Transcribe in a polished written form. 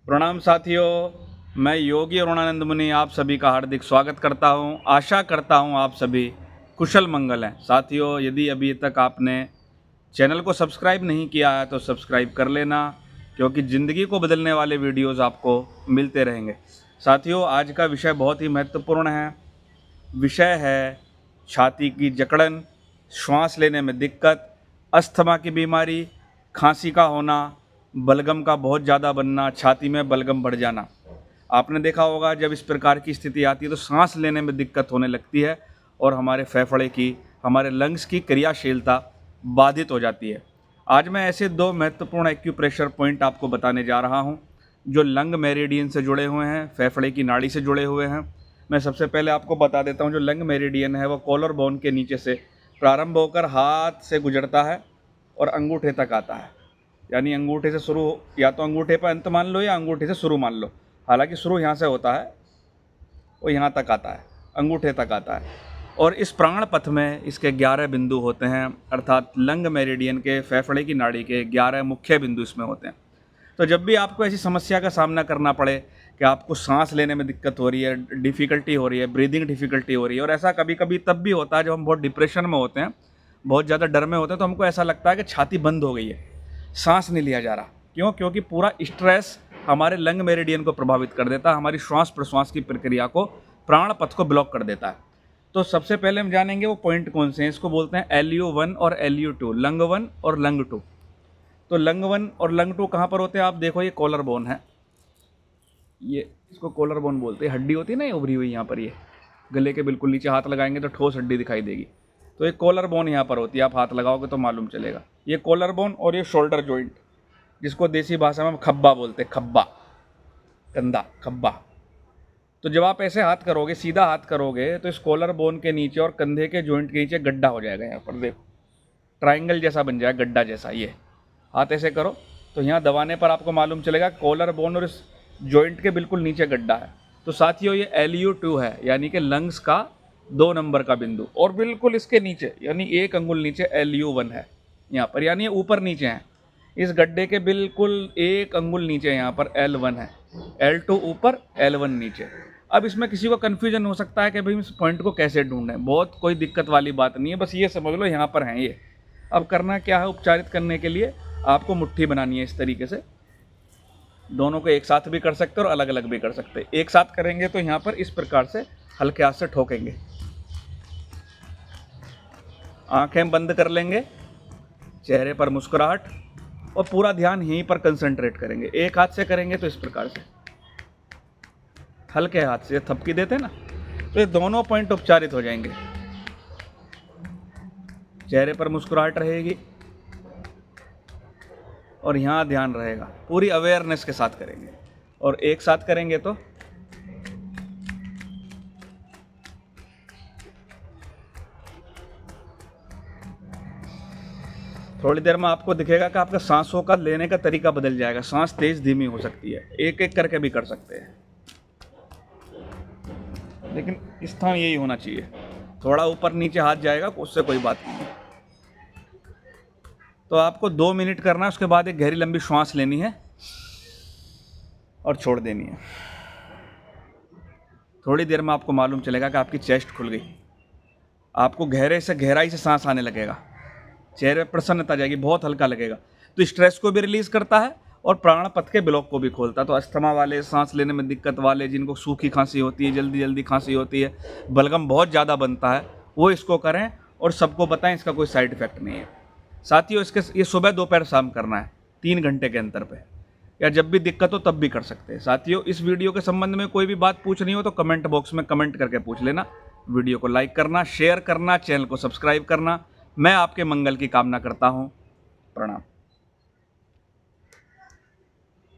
प्रणाम साथियों, मैं योगी अरुणानंद मुनि आप सभी का हार्दिक स्वागत करता हूं। आशा करता हूं आप सभी कुशल मंगल हैं। साथियों, यदि अभी तक आपने चैनल को सब्सक्राइब नहीं किया है तो सब्सक्राइब कर लेना, क्योंकि ज़िंदगी को बदलने वाले वीडियोस आपको मिलते रहेंगे। साथियों, आज का विषय बहुत ही महत्वपूर्ण है। विषय है छाती की जकड़न, श्वास लेने में दिक्कत, अस्थमा की बीमारी, खांसी का होना, बलगम का बहुत ज़्यादा बनना, छाती में बलगम बढ़ जाना। आपने देखा होगा जब इस प्रकार की स्थिति आती है तो सांस लेने में दिक्कत होने लगती है और हमारे फेफड़े की, हमारे लंग्स की क्रियाशीलता बाधित हो जाती है। आज मैं ऐसे दो महत्वपूर्ण एक्यूप्रेशर पॉइंट आपको बताने जा रहा हूं, जो लंग मेरिडियन से जुड़े हुए हैं, फेफड़े की नाड़ी से जुड़े हुए हैं। मैं सबसे पहले आपको बता देता हूं, जो लंग मेरिडियन है वो कॉलर बोन के नीचे से प्रारंभ होकर हाथ से गुजरता है और अंगूठे तक आता है। यानी अंगूठे से शुरू, या तो अंगूठे पर अंत मान लो या अंगूठे से शुरू मान लो। हालांकि शुरू यहाँ से होता है, वो यहाँ तक आता है, अंगूठे तक आता है। और इस प्राण पथ में इसके 11 बिंदु होते हैं, अर्थात लंग मेरिडियन के, फेफड़े की नाड़ी के 11 मुख्य बिंदु इसमें होते हैं। तो जब भी आपको ऐसी समस्या का सामना करना पड़े कि आपको सांस लेने में दिक्कत हो रही है, डिफ़िकल्टी हो रही है, ब्रीदिंग डिफ़िकल्टी हो रही है, और ऐसा कभी कभी तब भी होता है जब हम बहुत डिप्रेशन में होते हैं, बहुत ज़्यादा डर में होते हैं, तो हमको ऐसा लगता है कि छाती बंद हो गई है, सांस नहीं लिया जा रहा। क्यों? क्योंकि पूरा स्ट्रेस हमारे लंग मेरिडियन को प्रभावित कर देता है, हमारी श्वास प्रश्वास की प्रक्रिया को, प्राण पथ को ब्लॉक कर देता है। तो सबसे पहले हम जानेंगे वो पॉइंट कौन से हैं। इसको बोलते हैं LU1 और LU2, लंग 1 और लंग 2। तो लंग 1 और लंग 2 कहाँ पर होते हैं? आप देखो, ये कॉलर बोन है, ये इसको कॉलर बोन बोलते हैं। हड्डी होती है ना ये उभरी हुई, यहाँ पर ये गले के बिल्कुल नीचे हाथ लगाएंगे तो ठोस हड्डी दिखाई देगी। तो ये कॉलर बोन यहाँ पर होती है, आप हाथ लगाओगे तो मालूम चलेगा। ये कॉलर बोन और ये शोल्डर जॉइंट, जिसको देसी भाषा में हम खब्बा बोलते हैं, खब्बा, कंधा, खब्बा। तो जब आप ऐसे हाथ करोगे, सीधा हाथ करोगे, तो इस कॉलर बोन के नीचे और कंधे के जॉइंट के नीचे गड्ढा हो जाएगा। यहाँ पर देखो, ट्राइंगल जैसा बन जाएगा, गड्ढा जैसा। ये हाथ ऐसे करो तो यहाँ दबाने पर आपको मालूम चलेगा कॉलर बोन और इस जॉइंट के बिल्कुल नीचे गड्ढा है। तो साथियों, ये LU2 है, यानी कि लंग्स का 2 नंबर का बिंदु। और बिल्कुल इसके नीचे, यानी 1 अंगुल नीचे LU1 है यहाँ पर, यानी ये ऊपर नीचे है। इस गड्ढे के बिल्कुल 1 अंगुल नीचे यहाँ पर L1 है, L2 ऊपर, L1 नीचे। अब इसमें किसी को कन्फ्यूजन हो सकता है कि भाई इस पॉइंट को कैसे ढूंढें। बहुत कोई दिक्कत वाली बात नहीं है, बस ये समझ लो यहाँ पर हैं ये। अब करना क्या है, उपचारित करने के लिए आपको मुट्ठी बनानी है इस तरीके से। दोनों को एक साथ भी कर सकते और अलग अलग भी कर सकते। एक साथ करेंगे तो यहाँ पर इस प्रकार से हल्के हाथ से ठोकेंगे, आंखें बंद कर लेंगे, चेहरे पर मुस्कुराहट, और पूरा ध्यान यहीं पर कंसंट्रेट करेंगे। एक हाथ से करेंगे तो इस प्रकार से हल्के हाथ से थपकी देते ना, तो ये दोनों पॉइंट उपचारित हो जाएंगे। चेहरे पर मुस्कुराहट रहेगी और यहाँ ध्यान रहेगा, पूरी अवेयरनेस के साथ करेंगे। और एक साथ करेंगे तो थोड़ी देर में आपको दिखेगा कि आपका सांसों का लेने का तरीका बदल जाएगा। सांस तेज धीमी हो सकती है, एक एक करके भी कर सकते हैं, लेकिन स्थान यही होना चाहिए। थोड़ा ऊपर नीचे हाथ जाएगा उससे कोई बात नहीं है। तो आपको 2 मिनट करना है, उसके बाद एक गहरी लंबी श्वास लेनी है और छोड़ देनी है। थोड़ी देर में आपको मालूम चलेगा कि आपकी चेस्ट खुल गई, आपको गहरे से गहराई से सांस आने लगेगा, चेहरे पर प्रसन्नता जाएगी, बहुत हल्का लगेगा। तो स्ट्रेस को भी रिलीज करता है और प्राण पथ के ब्लॉक को भी खोलता है। तो अस्थमा वाले, सांस लेने में दिक्कत वाले, जिनको सूखी खांसी होती है, जल्दी जल्दी खांसी होती है, बलगम बहुत ज़्यादा बनता है, वो इसको करें और सबको बताएं, इसका कोई साइड इफेक्ट नहीं है। साथियों, इसके ये सुबह दोपहर शाम करना है, 3 घंटे के अंतर पे, या जब भी दिक्कत हो तब भी कर सकते हैं। साथियों, इस वीडियो के संबंध में कोई भी बात पूछनी हो तो कमेंट बॉक्स में कमेंट करके पूछ लेना। वीडियो को लाइक करना, शेयर करना, चैनल को सब्सक्राइब करना। मैं आपके मंगल की कामना करता हूँ। प्रणाम।